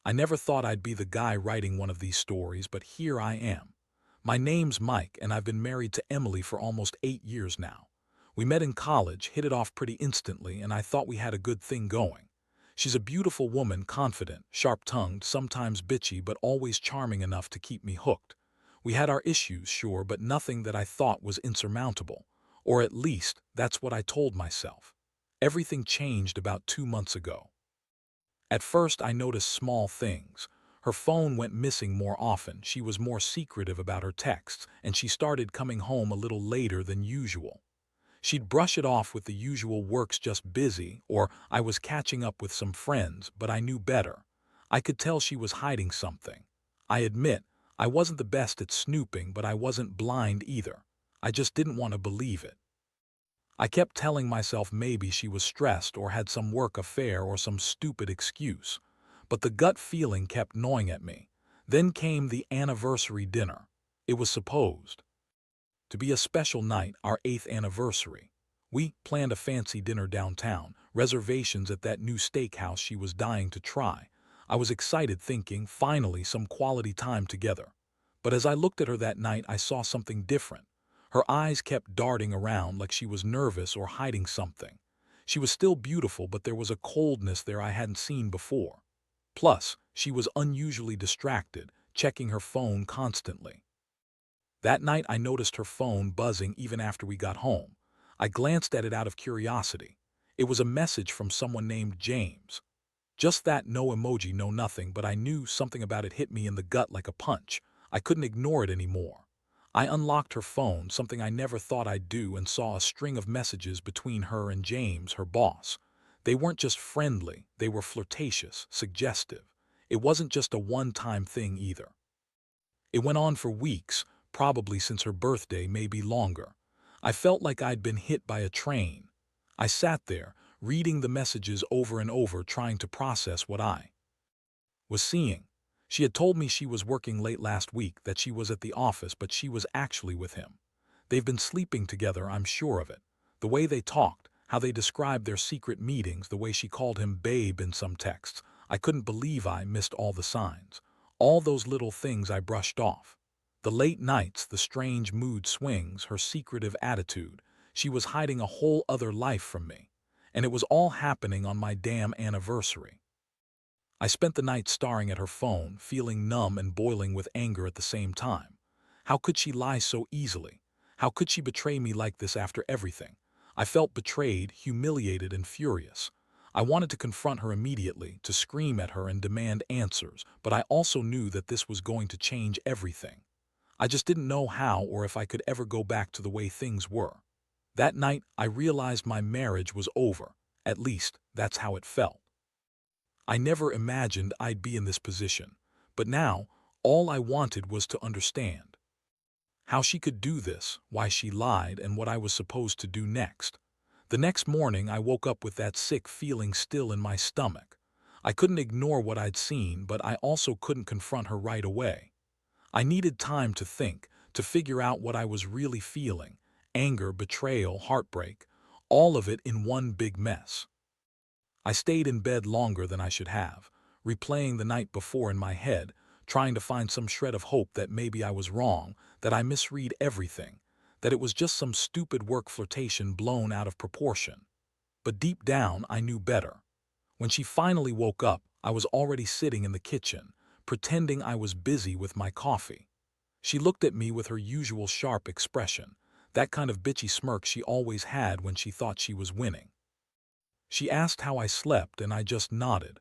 I never thought I'd be the guy writing one of these stories, but here I am. My name's Mike, and I've been married to Emily for almost 8 years now. We met in college, hit it off pretty instantly, and I thought we had a good thing going. She's a beautiful woman, confident, sharp-tongued, sometimes bitchy, but always charming enough to keep me hooked. We had our issues, sure, but nothing that I thought was insurmountable. Or at least, that's what I told myself. Everything changed about 2 months ago. At first, I noticed small things. Her phone went missing more often, she was more secretive about her texts, and she started coming home a little later than usual. She'd brush it off with the usual "work's just busy" or "I was catching up with some friends," but I knew better. I could tell she was hiding something. I admit, I wasn't the best at snooping, but I wasn't blind either. I just didn't want to believe it. I kept telling myself maybe she was stressed or had some work affair or some stupid excuse. But the gut feeling kept gnawing at me. Then came the anniversary dinner. It was supposed to be a special night, our 8th anniversary. We planned a fancy dinner downtown, reservations at that new steakhouse she was dying to try. I was excited, thinking, finally some quality time together. But as I looked at her that night, I saw something different. Her eyes kept darting around like she was nervous or hiding something. She was still beautiful, but there was a coldness there I hadn't seen before. Plus, she was unusually distracted, checking her phone constantly. That night I noticed her phone buzzing even after we got home. I glanced at it out of curiosity. It was a message from someone named James. Just that, no emoji, no nothing, but I knew something about it hit me in the gut like a punch. I couldn't ignore it anymore. I unlocked her phone, something I never thought I'd do, and saw a string of messages between her and James, her boss. They weren't just friendly, they were flirtatious, suggestive. It wasn't just a one-time thing either. It went on for weeks, probably since her birthday, maybe longer. I felt like I'd been hit by a train. I sat there, reading the messages over and over, trying to process what I was seeing. She had told me she was working late last week, that she was at the office, but she was actually with him. They've been sleeping together, I'm sure of it. The way they talked, how they described their secret meetings, the way she called him babe in some texts. I couldn't believe I missed all the signs. All those little things I brushed off. The late nights, the strange mood swings, her secretive attitude. She was hiding a whole other life from me. And it was all happening on my damn anniversary. I spent the night staring at her phone, feeling numb and boiling with anger at the same time. How could she lie so easily? How could she betray me like this after everything? I felt betrayed, humiliated, and furious. I wanted to confront her immediately, to scream at her and demand answers, but I also knew that this was going to change everything. I just didn't know how or if I could ever go back to the way things were. That night, I realized my marriage was over. At least, that's how it felt. I never imagined I'd be in this position, but now, all I wanted was to understand how she could do this, why she lied, and what I was supposed to do next. The next morning, I woke up with that sick feeling still in my stomach. I couldn't ignore what I'd seen, but I also couldn't confront her right away. I needed time to think, to figure out what I was really feeling: anger, betrayal, heartbreak, all of it in one big mess. I stayed in bed longer than I should have, replaying the night before in my head, trying to find some shred of hope that maybe I was wrong, that I misread everything, that it was just some stupid work flirtation blown out of proportion. But deep down, I knew better. When she finally woke up, I was already sitting in the kitchen, pretending I was busy with my coffee. She looked at me with her usual sharp expression, that kind of bitchy smirk she always had when she thought she was winning. She asked how I slept, and I just nodded.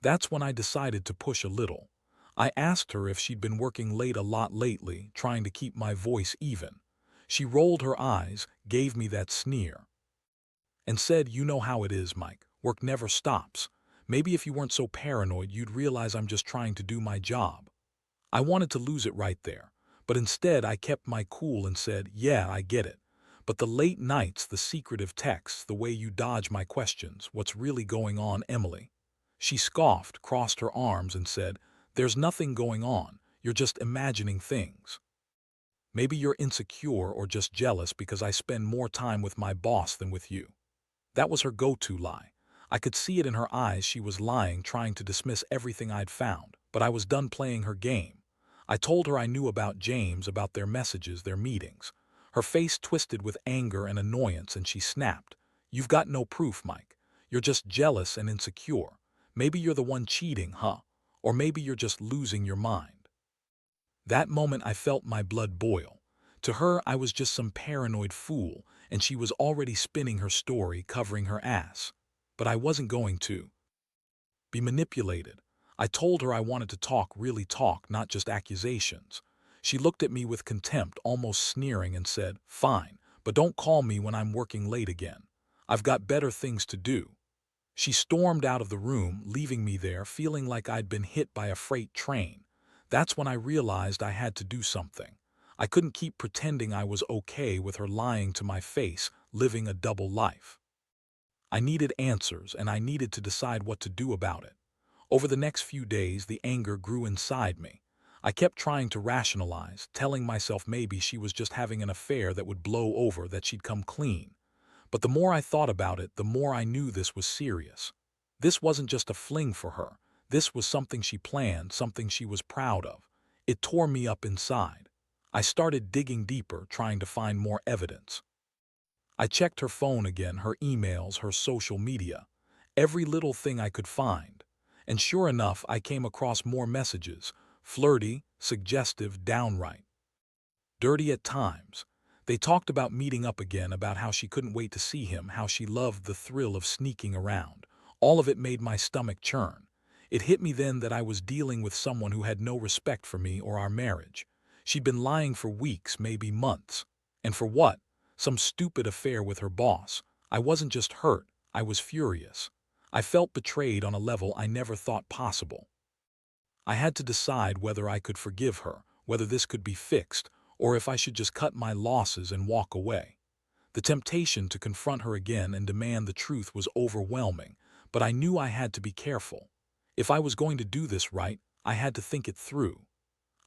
That's when I decided to push a little. I asked her if she'd been working late a lot lately, trying to keep my voice even. She rolled her eyes, gave me that sneer, and said, "You know how it is, Mike. Work never stops. Maybe if you weren't so paranoid, you'd realize I'm just trying to do my job." I wanted to lose it right there, but instead I kept my cool and said, "Yeah, I get it. But the late nights, the secretive texts, the way you dodge my questions, what's really going on, Emily?" She scoffed, crossed her arms, and said, "There's nothing going on. You're just imagining things. Maybe you're insecure or just jealous because I spend more time with my boss than with you." That was her go-to lie. I could see it in her eyes. She was lying, trying to dismiss everything I'd found, but I was done playing her game. I told her I knew about James, about their messages, their meetings. Her face twisted with anger and annoyance, and she snapped. "You've got no proof, Mike. You're just jealous and insecure. Maybe you're the one cheating, huh? Or maybe you're just losing your mind." That moment I felt my blood boil. To her, I was just some paranoid fool, and she was already spinning her story, covering her ass. But I wasn't going to be manipulated. I told her I wanted to talk, really talk, not just accusations. She looked at me with contempt, almost sneering, and said, "Fine, but don't call me when I'm working late again. I've got better things to do." She stormed out of the room, leaving me there feeling like I'd been hit by a freight train. That's when I realized I had to do something. I couldn't keep pretending I was okay with her lying to my face, living a double life. I needed answers, and I needed to decide what to do about it. Over the next few days, the anger grew inside me. I kept trying to rationalize, telling myself maybe she was just having an affair that would blow over, that she'd come clean. But the more I thought about it, the more I knew this was serious. This wasn't just a fling for her. This was something she planned, something she was proud of. It tore me up inside. I started digging deeper, trying to find more evidence. I checked her phone again, her emails, her social media, every little thing I could find. And sure enough, I came across more messages, flirty, suggestive, downright dirty at times. They talked about meeting up again, about how she couldn't wait to see him, how she loved the thrill of sneaking around. All of it made my stomach churn. It hit me then that I was dealing with someone who had no respect for me or our marriage. She'd been lying for weeks, maybe months. And for what? Some stupid affair with her boss. I wasn't just hurt, I was furious. I felt betrayed on a level I never thought possible. I had to decide whether I could forgive her, whether this could be fixed, or if I should just cut my losses and walk away. The temptation to confront her again and demand the truth was overwhelming, but I knew I had to be careful. If I was going to do this right, I had to think it through.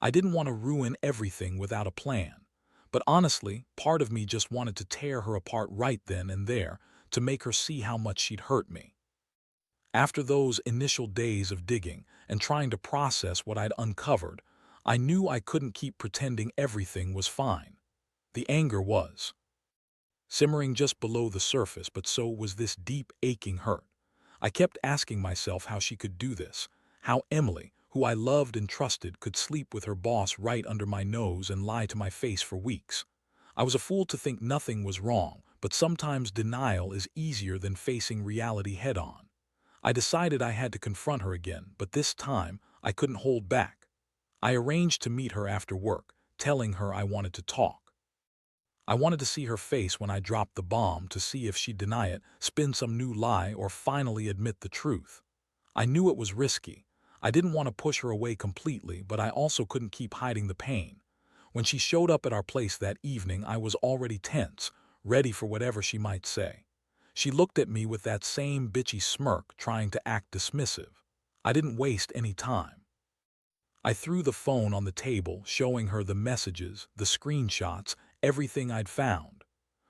I didn't want to ruin everything without a plan. But honestly, part of me just wanted to tear her apart right then and there, to make her see how much she'd hurt me. After those initial days of digging and trying to process what I'd uncovered, I knew I couldn't keep pretending everything was fine. The anger was simmering just below the surface, but so was this deep, aching hurt. I kept asking myself how she could do this, how Emily, who I loved and trusted, could sleep with her boss right under my nose and lie to my face for weeks. I was a fool to think nothing was wrong, but sometimes denial is easier than facing reality head-on. I decided I had to confront her again, but this time I couldn't hold back. I arranged to meet her after work, telling her I wanted to talk. I wanted to see her face when I dropped the bomb, to see if she'd deny it, spin some new lie, or finally admit the truth. I knew it was risky. I didn't want to push her away completely, but I also couldn't keep hiding the pain. When she showed up at our place that evening, I was already tense, ready for whatever she might say. She looked at me with that same bitchy smirk, trying to act dismissive. I didn't waste any time. I threw the phone on the table, showing her the messages, the screenshots, everything I'd found.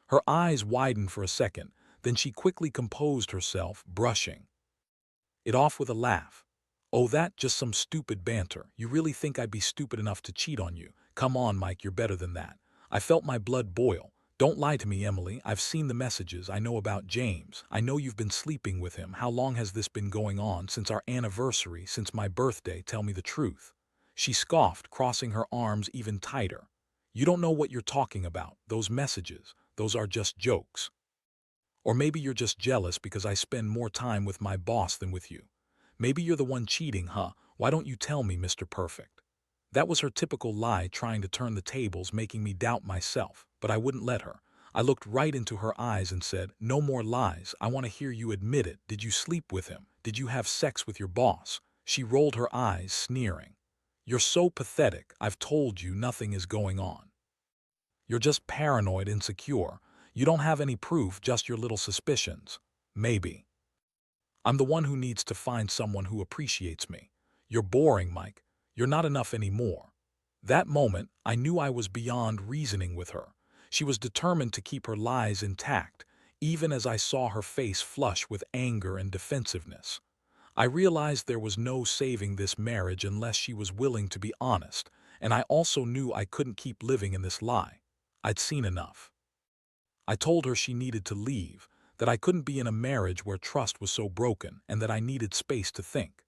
Her eyes widened for a second, then she quickly composed herself, brushing it off with a laugh. "Oh, that just some stupid banter. You really think I'd be stupid enough to cheat on you? Come on, Mike, you're better than that." I felt my blood boil. "Don't lie to me, Emily. I've seen the messages. I know about James. I know you've been sleeping with him. How long has this been going on? Since our anniversary, since my birthday? Tell me the truth." She scoffed, crossing her arms even tighter. "You don't know what you're talking about. Those messages, those are just jokes. Or maybe you're just jealous because I spend more time with my boss than with you. Maybe you're the one cheating, huh? Why don't you tell me, Mr. Perfect?" That was her typical lie, trying to turn the tables, making me doubt myself, but I wouldn't let her. I looked right into her eyes and said, "No more lies. I want to hear you admit it. Did you sleep with him? Did you have sex with your boss?" She rolled her eyes, sneering. "You're so pathetic. I've told you nothing is going on. You're just paranoid, insecure. You don't have any proof, just your little suspicions. Maybe. I'm the one who needs to find someone who appreciates me. You're boring, Mike. You're not enough anymore." That moment, I knew I was beyond reasoning with her. She was determined to keep her lies intact, even as I saw her face flush with anger and defensiveness. I realized there was no saving this marriage unless she was willing to be honest, and I also knew I couldn't keep living in this lie. I'd seen enough. I told her she needed to leave, that I couldn't be in a marriage where trust was so broken, and that I needed space to think.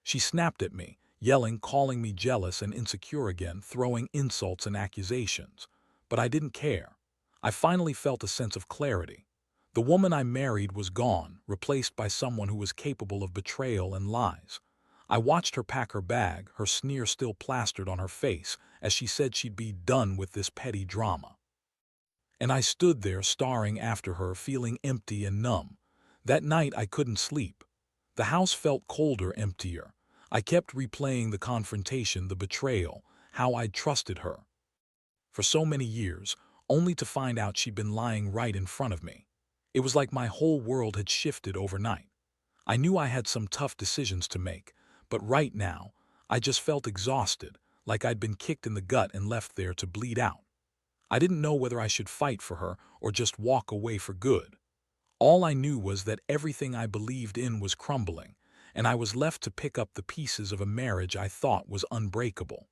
She snapped at me, yelling, calling me jealous and insecure again, throwing insults and accusations. But I didn't care. I finally felt a sense of clarity. The woman I married was gone, replaced by someone who was capable of betrayal and lies. I watched her pack her bag, her sneer still plastered on her face, as she said she'd be done with this petty drama. And I stood there staring after her, feeling empty and numb. That night I couldn't sleep. The house felt colder, emptier. I kept replaying the confrontation, the betrayal, how I'd trusted her for so many years, only to find out she'd been lying right in front of me. It was like my whole world had shifted overnight. I knew I had some tough decisions to make, but right now, I just felt exhausted, like I'd been kicked in the gut and left there to bleed out. I didn't know whether I should fight for her or just walk away for good. All I knew was that everything I believed in was crumbling, and I was left to pick up the pieces of a marriage I thought was unbreakable.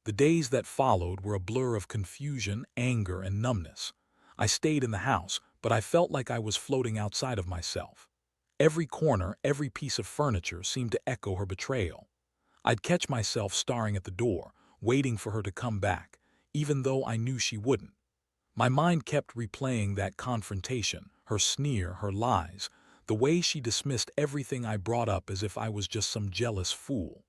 The days that followed were a blur of confusion, anger, and numbness. I stayed in the house, but I felt like I was floating outside of myself. Every corner, every piece of furniture seemed to echo her betrayal. I'd catch myself staring at the door, waiting for her to come back, even though I knew she wouldn't. My mind kept replaying that confrontation, her sneer, her lies, the way she dismissed everything I brought up as if I was just some jealous fool.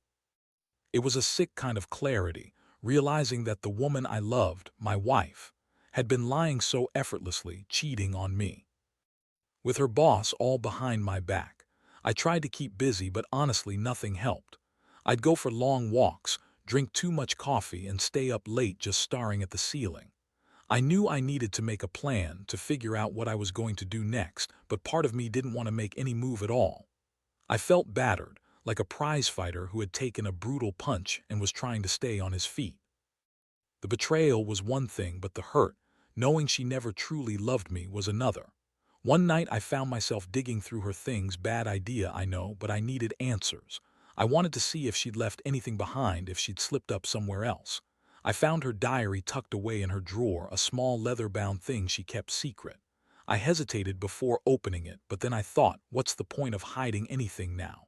It was a sick kind of clarity, realizing that the woman I loved, my wife, had been lying so effortlessly, cheating on me. With her boss all behind my back, I tried to keep busy, but honestly nothing helped. I'd go for long walks, drink too much coffee, and stay up late just staring at the ceiling. I knew I needed to make a plan to figure out what I was going to do next, but part of me didn't want to make any move at all. I felt battered, like a prize fighter who had taken a brutal punch and was trying to stay on his feet. The betrayal was one thing, but the hurt, knowing she never truly loved me, was another. One night I found myself digging through her things. Bad idea, I know, but I needed answers. I wanted to see if she'd left anything behind, if she'd slipped up somewhere else. I found her diary tucked away in her drawer, a small leather-bound thing she kept secret. I hesitated before opening it, but then I thought, what's the point of hiding anything now?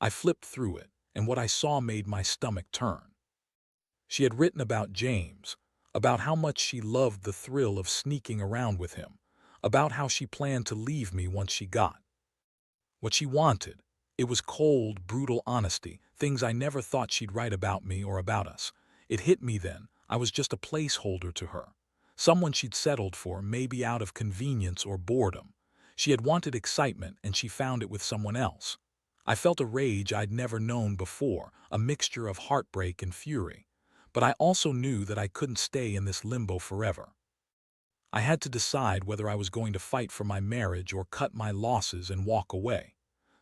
I flipped through it, and what I saw made my stomach turn. She had written about James, about how much she loved the thrill of sneaking around with him, about how she planned to leave me once she got what she wanted. It was cold, brutal honesty, things I never thought she'd write about me or about us. It hit me then. I was just a placeholder to her. Someone she'd settled for, maybe out of convenience or boredom. She had wanted excitement, and she found it with someone else. I felt a rage I'd never known before, a mixture of heartbreak and fury. But I also knew that I couldn't stay in this limbo forever. I had to decide whether I was going to fight for my marriage or cut my losses and walk away.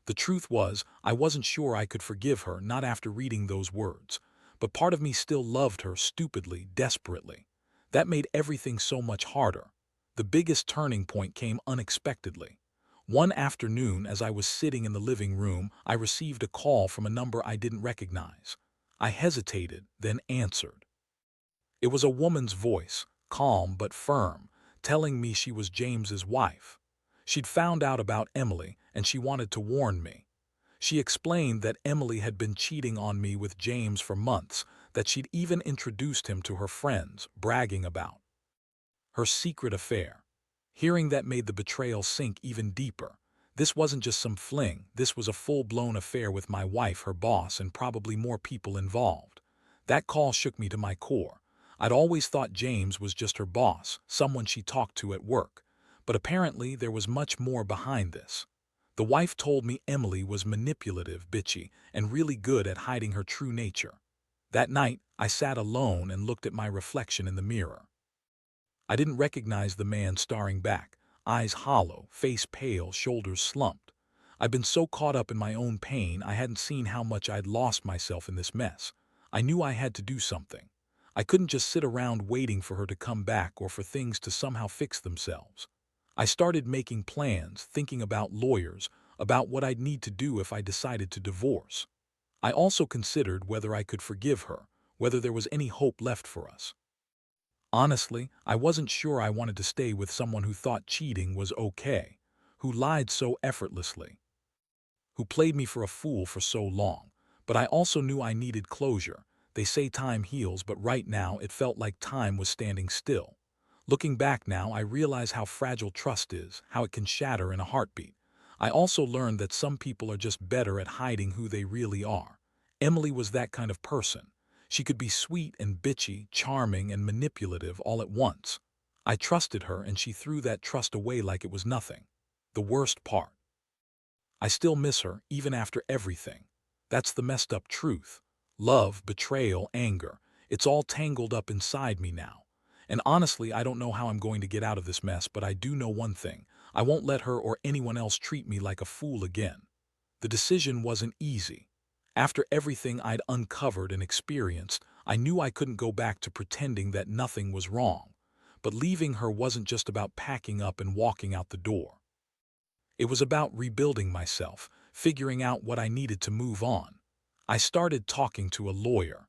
The truth was, I wasn't sure I could forgive her, not after reading those words. But part of me still loved her, stupidly, desperately. That made everything so much harder. The biggest turning point came unexpectedly. One afternoon, as I was sitting in the living room, I received a call from a number I didn't recognize. I hesitated, then answered. It was a woman's voice, calm but firm, telling me she was James's wife. She'd found out about Emily, and she wanted to warn me. She explained that Emily had been cheating on me with James for months, that she'd even introduced him to her friends, bragging about her secret affair. Hearing that made the betrayal sink even deeper. This wasn't just some fling, this was a full-blown affair with my wife, her boss, and probably more people involved. That call shook me to my core. I'd always thought James was just her boss, someone she talked to at work. But apparently there was much more behind this. The wife told me Emily was manipulative, bitchy, and really good at hiding her true nature. That night, I sat alone and looked at my reflection in the mirror. I didn't recognize the man staring back, eyes hollow, face pale, shoulders slumped. I'd been so caught up in my own pain I hadn't seen how much I'd lost myself in this mess. I knew I had to do something. I couldn't just sit around waiting for her to come back or for things to somehow fix themselves. I started making plans, thinking about lawyers, about what I'd need to do if I decided to divorce. I also considered whether I could forgive her, whether there was any hope left for us. Honestly, I wasn't sure I wanted to stay with someone who thought cheating was okay, who lied so effortlessly, who played me for a fool for so long. But I also knew I needed closure. They say time heals, but right now it felt like time was standing still. Looking back now, I realize how fragile trust is, how it can shatter in a heartbeat. I also learned that some people are just better at hiding who they really are. Emily was that kind of person. She could be sweet and bitchy, charming and manipulative all at once. I trusted her and she threw that trust away like it was nothing. The worst part. I still miss her, even after everything. That's the messed up truth. Love, betrayal, anger. It's all tangled up inside me now. And honestly, I don't know how I'm going to get out of this mess, but I do know one thing. I won't let her or anyone else treat me like a fool again. The decision wasn't easy. After everything I'd uncovered and experienced, I knew I couldn't go back to pretending that nothing was wrong. But leaving her wasn't just about packing up and walking out the door. It was about rebuilding myself, figuring out what I needed to move on. I started talking to a lawyer,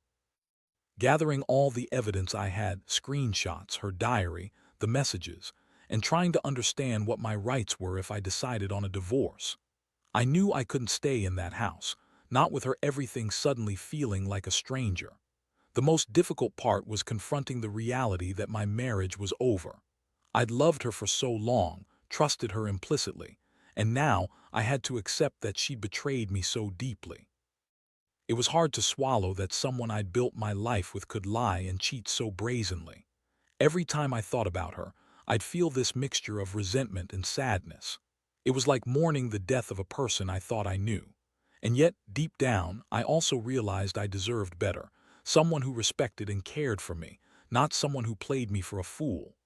gathering all the evidence I had, screenshots, her diary, the messages, and trying to understand what my rights were if I decided on a divorce. I knew I couldn't stay in that house, not with her everything suddenly feeling like a stranger. The most difficult part was confronting the reality that my marriage was over. I'd loved her for so long, trusted her implicitly, and now I had to accept that she'd betrayed me so deeply. It was hard to swallow that someone I'd built my life with could lie and cheat so brazenly. Every time I thought about her, I'd feel this mixture of resentment and sadness. It was like mourning the death of a person I thought I knew. And yet, deep down, I also realized I deserved better, someone who respected and cared for me, not someone who played me for a fool.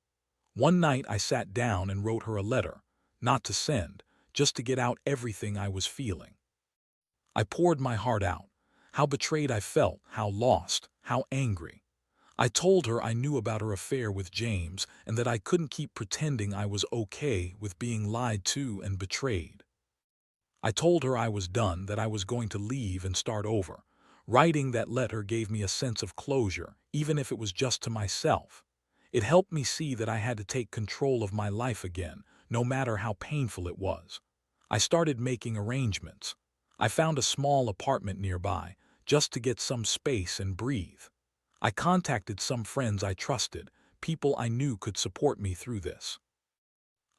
One night I sat down and wrote her a letter, not to send, just to get out everything I was feeling. I poured my heart out, how betrayed I felt, how lost, how angry. I told her I knew about her affair with James and that I couldn't keep pretending I was okay with being lied to and betrayed. I told her I was done, that I was going to leave and start over. Writing that letter gave me a sense of closure, even if it was just to myself. It helped me see that I had to take control of my life again, no matter how painful it was. I started making arrangements. I found a small apartment nearby, just to get some space and breathe. I contacted some friends I trusted, people I knew could support me through this.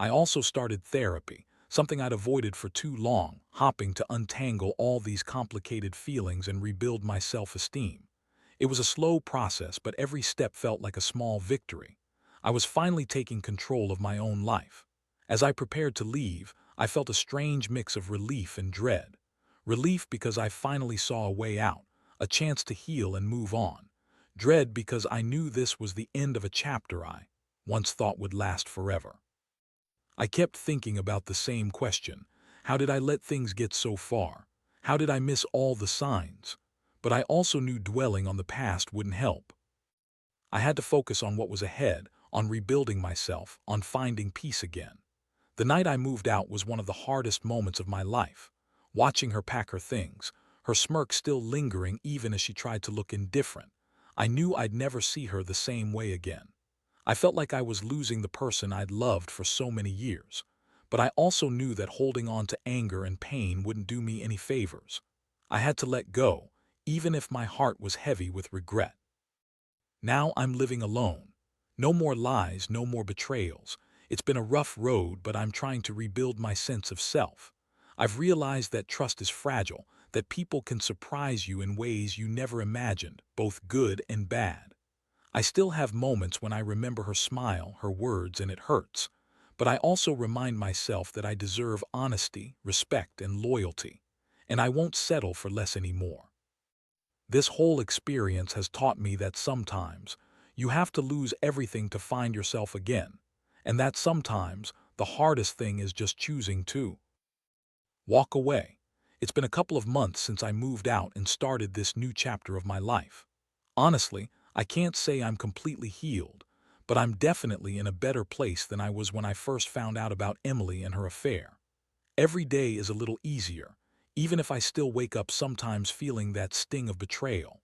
I also started therapy, something I'd avoided for too long, hopping to untangle all these complicated feelings and rebuild my self-esteem. It was a slow process, but every step felt like a small victory. I was finally taking control of my own life. As I prepared to leave, I felt a strange mix of relief and dread. Relief because I finally saw a way out, a chance to heal and move on. Dread because I knew this was the end of a chapter I once thought would last forever. I kept thinking about the same question. How did I let things get so far? How did I miss all the signs? But I also knew dwelling on the past wouldn't help. I had to focus on what was ahead, on rebuilding myself, on finding peace again. The night I moved out was one of the hardest moments of my life. Watching her pack her things, her smirk still lingering even as she tried to look indifferent, I knew I'd never see her the same way again. I felt like I was losing the person I'd loved for so many years. But I also knew that holding on to anger and pain wouldn't do me any favors. I had to let go, even if my heart was heavy with regret. Now I'm living alone. No more lies, no more betrayals. It's been a rough road, but I'm trying to rebuild my sense of self. I've realized that trust is fragile, that people can surprise you in ways you never imagined, both good and bad. I still have moments when I remember her smile, her words, and it hurts. But I also remind myself that I deserve honesty, respect, and loyalty. And I won't settle for less anymore. This whole experience has taught me that sometimes you have to lose everything to find yourself again, and that sometimes the hardest thing is just choosing to walk away. It's been a couple of months since I moved out and started this new chapter of my life. Honestly, I can't say I'm completely healed, but I'm definitely in a better place than I was when I first found out about Emily and her affair. Every day is a little easier, even if I still wake up sometimes feeling that sting of betrayal.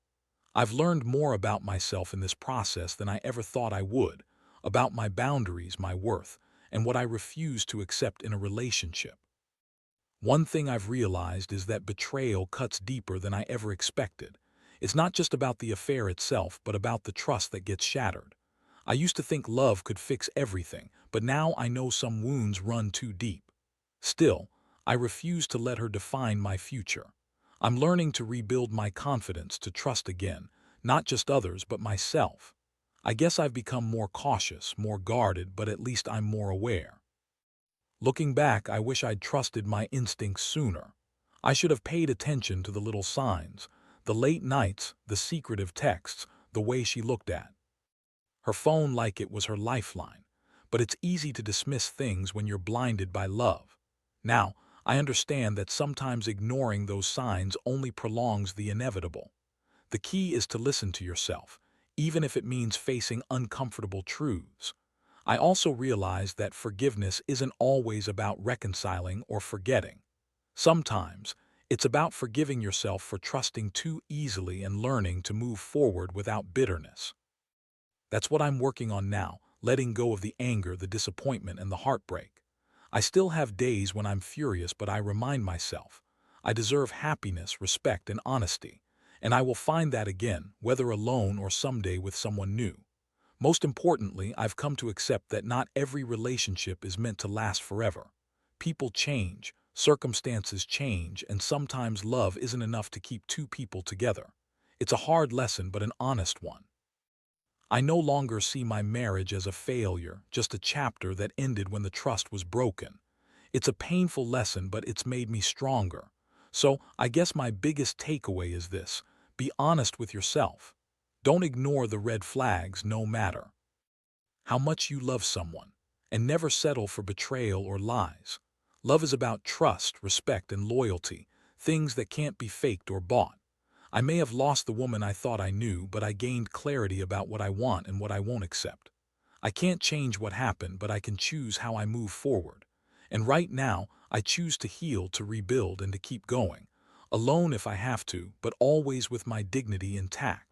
I've learned more about myself in this process than I ever thought I would, about my boundaries, my worth, and what I refuse to accept in a relationship. One thing I've realized is that betrayal cuts deeper than I ever expected. It's not just about the affair itself, but about the trust that gets shattered. I used to think love could fix everything, but now I know some wounds run too deep. Still, I refuse to let her define my future. I'm learning to rebuild my confidence, to trust again, not just others, but myself. I guess I've become more cautious, more guarded, but at least I'm more aware. Looking back, I wish I'd trusted my instincts sooner. I should have paid attention to the little signs, the late nights, the secretive texts, the way she looked at her phone like it was her lifeline. But it's easy to dismiss things when you're blinded by love. Now, I understand that sometimes ignoring those signs only prolongs the inevitable. The key is to listen to yourself, even if it means facing uncomfortable truths. I also realize that forgiveness isn't always about reconciling or forgetting. Sometimes, it's about forgiving yourself for trusting too easily and learning to move forward without bitterness. That's what I'm working on now, letting go of the anger, the disappointment, and the heartbreak. I still have days when I'm furious, but I remind myself, I deserve happiness, respect, and honesty, and I will find that again, whether alone or someday with someone new. Most importantly, I've come to accept that not every relationship is meant to last forever. People change, circumstances change, and sometimes love isn't enough to keep two people together. It's a hard lesson, but an honest one. I no longer see my marriage as a failure, just a chapter that ended when the trust was broken. It's a painful lesson, but it's made me stronger. So I guess my biggest takeaway is this: be honest with yourself. Don't ignore the red flags, no matter how much you love someone, and never settle for betrayal or lies. Love is about trust, respect, and loyalty, things that can't be faked or bought. I may have lost the woman I thought I knew, but I gained clarity about what I want and what I won't accept. I can't change what happened, but I can choose how I move forward. And right now, I choose to heal, to rebuild, and to keep going. Alone if I have to, but always with my dignity intact.